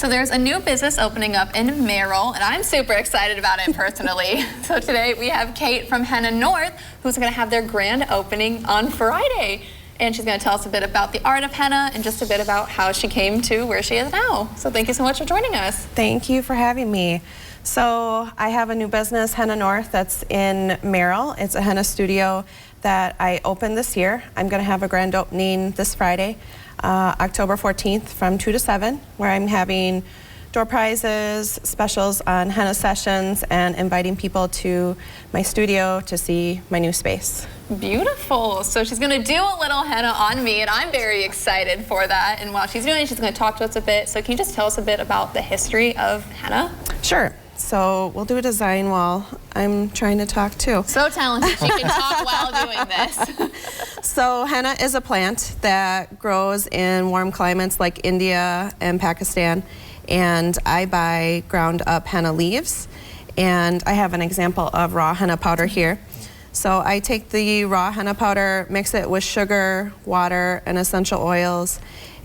So there's a new business opening up in Merrill, and I'm super excited about it personally. So today we have Kate from Henna North, who's going to have their grand opening on Friday. And she's going to tell us a bit about the art of henna and just a bit about how she came to where she is now. So thank you so much for joining us. Thank you for having me. So I have a new business, Henna North, that's in Merrill. It's a Henna Studio that I opened this year. I'm going to have a grand opening this Friday, October 14th from 2 to 7, where I'm having door prizes, specials on henna sessions, and inviting people to my studio to see my new space. Beautiful. So she's going to do a little henna on me, and I'm very excited for that. And while she's doing it, she's going to talk to us a bit. So can you just tell us a bit about the history of henna? Sure. So we'll do a design while I'm trying to talk too. So talented. She can talk while doing this. So henna is a plant that grows in warm climates like India and Pakistan. And I buy ground up henna leaves. And I have an example of raw henna powder here. So I take the raw henna powder, mix it with sugar, water, and essential oils.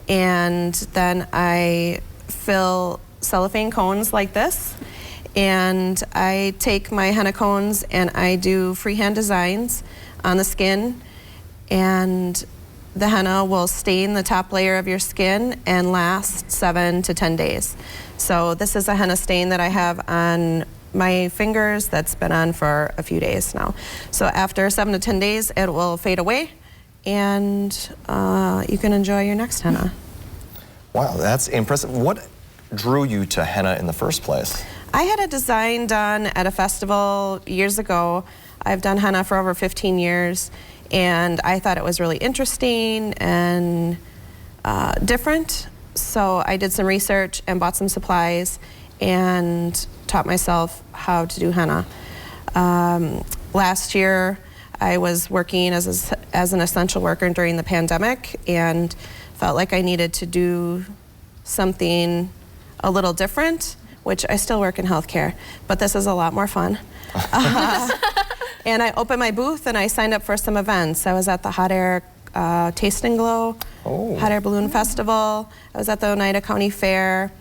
And then I fill cellophane cones like this. And I take my henna cones and I do freehand designs on the skin, and the henna will stain the top layer of your skin and last 7 to 10 days. So this is a henna stain that I have on my fingers that's been on for a few days now. So after 7 to 10 days, it will fade away, and you can enjoy your next henna. Wow, that's impressive. What drew you to henna in the first place? I had a design done at a festival years ago. I've done henna for over 15 years, and I thought it was really interesting and different. So I did some research and bought some supplies and taught myself how to do henna. Last year, I was working as an essential worker during the pandemic and felt like I needed to do something a little different, which I still work in healthcare, but this is a lot more fun. And I opened my booth and I signed up for some events. I was at the Hot Air Taste and Glow, Hot Air Balloon Festival. I was at the Oneida County Fair,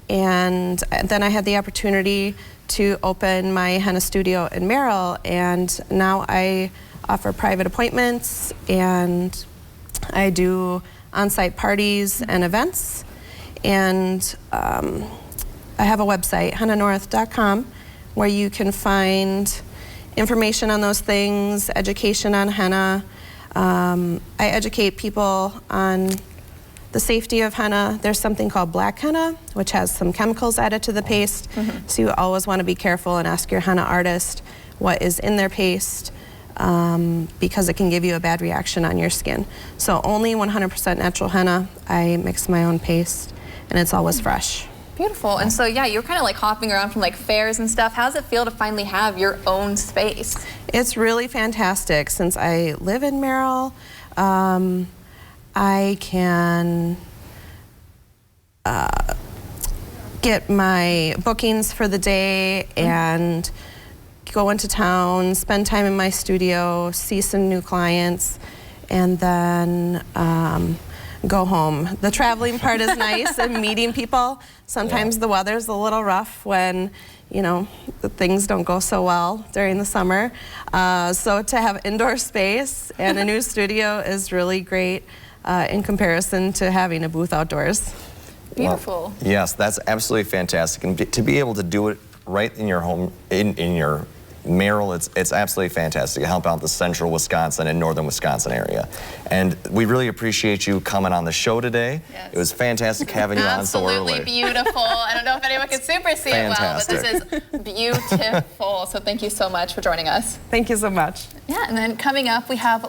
and then I had the opportunity to open my henna studio in Merrill, and now I offer private appointments and I do on-site parties and events. And I have a website, hennanorth.com, where you can find information on those things, education on henna. I educate people on the safety of henna. There's something called black henna, which has some chemicals added to the paste. So you always want to be careful and ask your henna artist what is in their paste, because it can give you a bad reaction on your skin. So only 100% natural henna. I mix my own paste, and it's always fresh. Beautiful. And so, yeah, you're kind of like hopping around from like fairs and stuff. How does it feel to finally have your own space? It's really fantastic. Since I live in Merrill, I can get my bookings for the day and go into town, spend time in my studio, see some new clients, and then go home. The traveling part is nice and meeting people. Sometimes the weather's a little rough when, you know, things don't go so well during the summer. So to have indoor space and a new studio is really great in comparison to having a booth outdoors. Beautiful. Well, yes, that's absolutely fantastic. And to be able to do it right in your home, in your Merrill, it's absolutely fantastic to help out the central Wisconsin and northern Wisconsin area. And we really appreciate you coming on the show today. Yes. It was fantastic having you on so early. Absolutely beautiful. I don't know if anyone can super see it well, but this is beautiful. So thank you so much for joining us. Thank you so much. Yeah, and then coming up we have